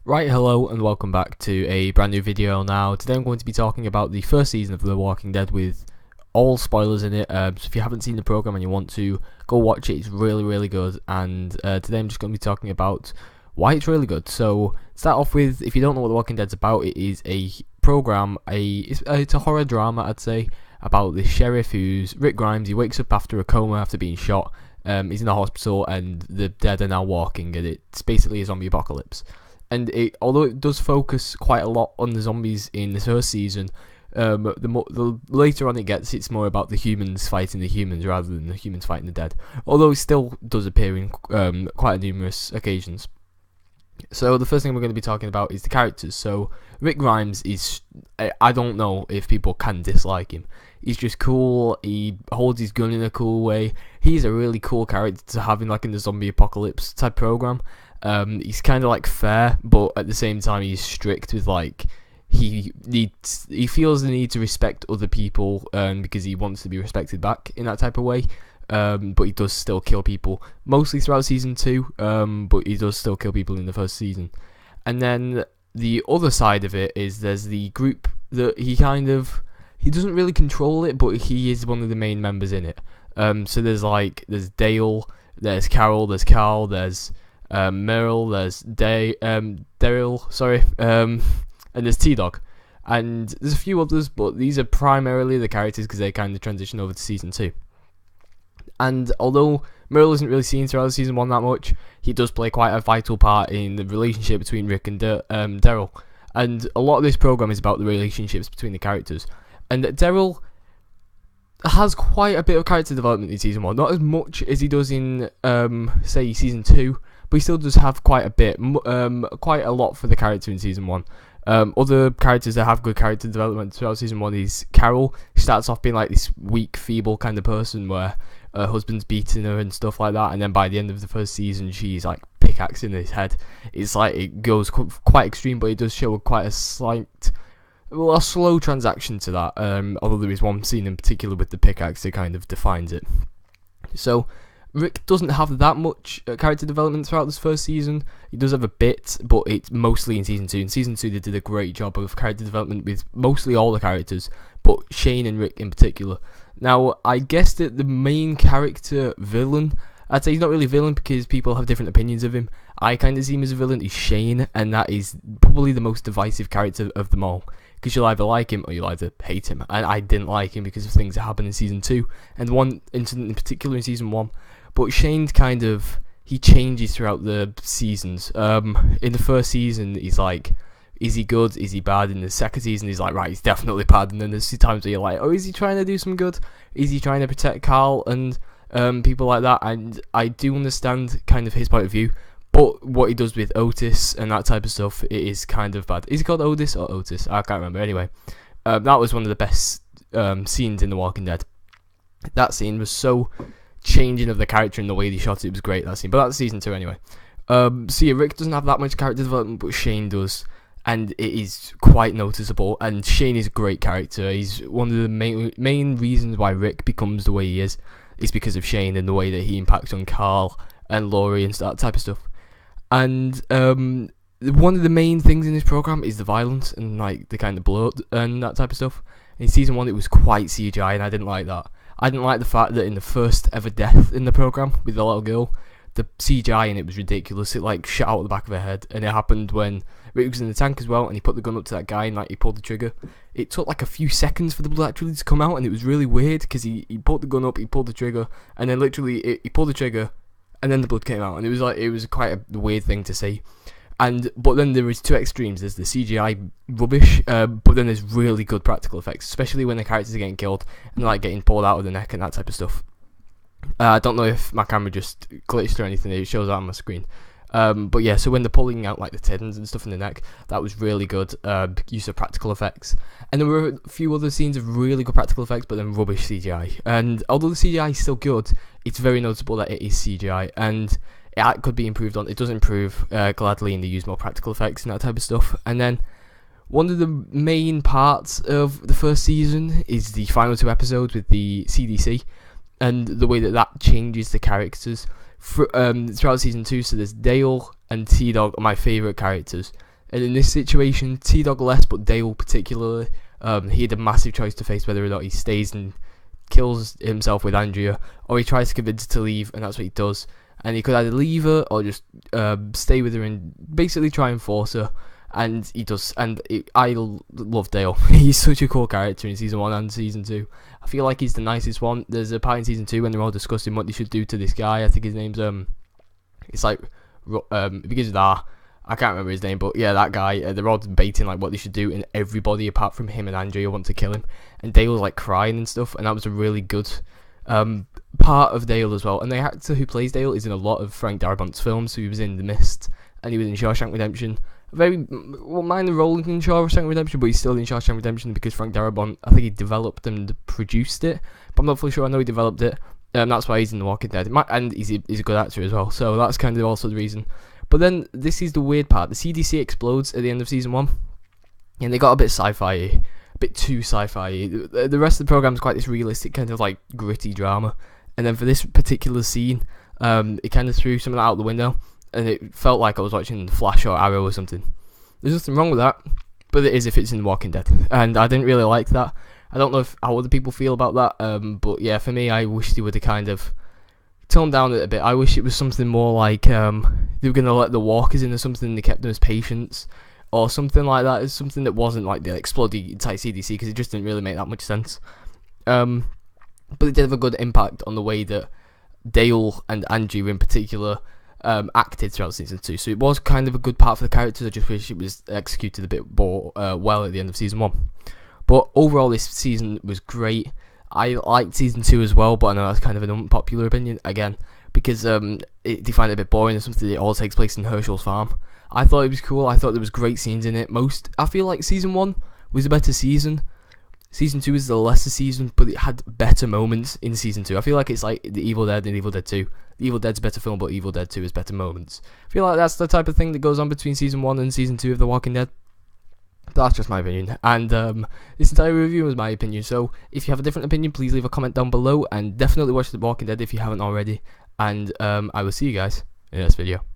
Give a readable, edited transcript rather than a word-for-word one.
Right, hello and welcome back to a brand new video now. Today I'm going to be talking about the first season of The Walking Dead with all spoilers in it. So if you haven't seen the program and you want to, go watch it. It's really good. And today I'm just going to be talking about why it's really good. So start off with, if you don't know what The Walking Dead's about, it is a program, it's a horror drama, I'd say, about the sheriff who's Rick Grimes. He wakes up after a coma after being shot. He's in the hospital and the dead are now walking, and it's basically a zombie apocalypse. And although it does focus quite a lot on the zombies in the first season, the later on it gets, it's more about the humans fighting the humans rather than the humans fighting the dead. Although it still does appear in quite numerous occasions. So the first thing we're going to be talking about is the characters. So Rick Grimes is, I don't know if people can dislike him. He's just cool. He holds his gun in a cool way. He's a really cool character to have in like in the zombie apocalypse type program. He's kind of like fair, but at the same time he's strict with like he feels the need to respect other people because he wants to be respected back in that type of way. But he does still kill people mostly throughout season 2. But he does still kill people in the first season. And then the other side of it is there's the group that he doesn't really control it, but he is one of the main members in it. So there's Dale, there's Carol, there's Carl, there's Meryl, there's Daryl, and there's T-Dog. And there's a few others, but these are primarily the characters because they kind of transition over to season 2. And although Meryl isn't really seen throughout season 1 that much, he does play quite a vital part in the relationship between Rick and Daryl. And a lot of this program is about the relationships between the characters. And Daryl has quite a bit of character development in season 1, not as much as he does in, say, season 2, but he still does have quite a bit, quite a lot for the character in season 1. Other characters that have good character development throughout season 1 is Carol. She starts off being like this weak, feeble kind of person where her husband's beating her and stuff like that, and then by the end of the first season she's like pickaxing his head. It's like it goes quite extreme, but it does show quite a slow transaction to that, although there is one scene in particular with the pickaxe that kind of defines it. So Rick doesn't have that much character development throughout this first season. He does have a bit, but it's mostly in season 2. In season 2 they did a great job of character development with mostly all the characters, but Shane and Rick in particular. Now, I guess that the main character villain, I'd say he's not really a villain because people have different opinions of him. I kind of see him as a villain, is Shane, and that is probably the most divisive character of them all. Because you'll either like him or you'll either hate him. And I didn't like him because of things that happened in season 2, and one incident in particular in season 1. But Shane's he changes throughout the seasons. In the first season, he's like, is he good? Is he bad? In the second season, he's like, right, he's definitely bad. And then there's times where you're like, oh, is he trying to do some good? Is he trying to protect Carl and people like that? And I do understand kind of his point of view. But what he does with Otis and that type of stuff, it is kind of bad. Is he called Otis or Otis? I can't remember. Anyway, that was one of the best scenes in The Walking Dead. That scene was so changing of the character and the way they shot it. It was great, that scene. But that's season 2 anyway. So yeah, Rick doesn't have that much character development, but Shane does. And it is quite noticeable. And Shane is a great character. He's one of the main reasons why Rick becomes the way he is because of Shane and the way that he impacts on Carl and Laurie and that type of stuff. And one of the main things in this program is the violence and like the kind of blood and that type of stuff. In season 1 it was quite CGI, and I didn't like that. I didn't like the fact that in the first ever death in the program with the little girl, the CGI in it was ridiculous. It like shot out the back of her head, and it happened when Rick was in the tank as well, and he put the gun up to that guy and like he pulled the trigger. It took like a few seconds for the blood actually to come out, and it was really weird because he put the gun up, he pulled the trigger, and then literally he pulled the trigger, and then the blood came out, and it was quite a weird thing to see. But then there is two extremes. There's the CGI rubbish, but then there's really good practical effects, especially when the characters are getting killed and like getting pulled out of the neck and that type of stuff. I don't know if my camera just glitched or anything. It shows out on my screen. But yeah, so when they're pulling out like the tendons and stuff in the neck, that was really good use of practical effects. And there were a few other scenes of really good practical effects, but then rubbish CGI. And although the CGI is still good, it's very noticeable that it is CGI, and it could be improved on. It does improve gladly, and they use more practical effects and that type of stuff. And then one of the main parts of the first season is the final 2 episodes with the CDC, and the way that changes the characters throughout season 2. So there's Dale and T-Dog are my favourite characters. And in this situation, T-Dog less, but Dale particularly, he had a massive choice to face whether or not he stays and kills himself with Andrea, or he tries to convince her to leave, and that's what he does. And he could either leave her or just stay with her and basically try and force her. And he does. And I love Dale. He's such a cool character in season 1 and season 2. I feel like he's the nicest one. There's a part in season 2 when they're all discussing what they should do to this guy. I think his name's it's like it begins with R. I can't remember his name, but yeah, that guy. They're all debating like what they should do, and everybody apart from him and Andrea want to kill him. And Dale was like crying and stuff, and that was a really good part of Dale as well. And the actor who plays Dale is in a lot of Frank Darabont's films. So he was in The Mist, and he was in Shawshank Redemption. A very minor role in Shawshank Redemption, but he's still in Shawshank Redemption because Frank Darabont, I think he developed and produced it, but I'm not fully sure. I know he developed it. That's why he's in The Walking Dead, and he's a good actor as well. So that's kind of also the reason. But then this is the weird part. The CDC explodes at the end of season 1, and they got a bit sci-fi, a bit too sci-fi. The rest of the program is quite this realistic kind of like gritty drama, and then for this particular scene, it kind of threw something out the window, and it felt like I was watching Flash or Arrow or something. There's nothing wrong with that, but it is if it's in Walking Dead, and I didn't really like that. I don't know how other people feel about that, but yeah, for me, I wish they would have kind of toned down it a bit. I wish it was something more like they were going to let the walkers in or something, they kept them as patients, or something like that. It's something that wasn't like the exploding entire CDC, because it just didn't really make that much sense. But it did have a good impact on the way that Dale and Andrew in particular acted throughout season 2. So it was kind of a good part for the characters. I just wish it was executed a bit more well at the end of season 1. But overall, this season was great. I liked season 2 as well, but I know that's kind of an unpopular opinion again, because they find it a bit boring or something. It all takes place in Herschel's farm. I thought it was cool. I thought there was great scenes in it. I feel like season 1 was a better season. Season 2 is the lesser season, but it had better moments in season 2. I feel like it's like The Evil Dead and Evil Dead 2. The Evil Dead's a better film, but Evil Dead 2 is better moments. I feel like that's the type of thing that goes on between season 1 and season 2 of The Walking Dead. That's just my opinion, and this entire review was my opinion. So if you have a different opinion, please leave a comment down below, and definitely watch The Walking Dead if you haven't already. And I will see you guys in the next video.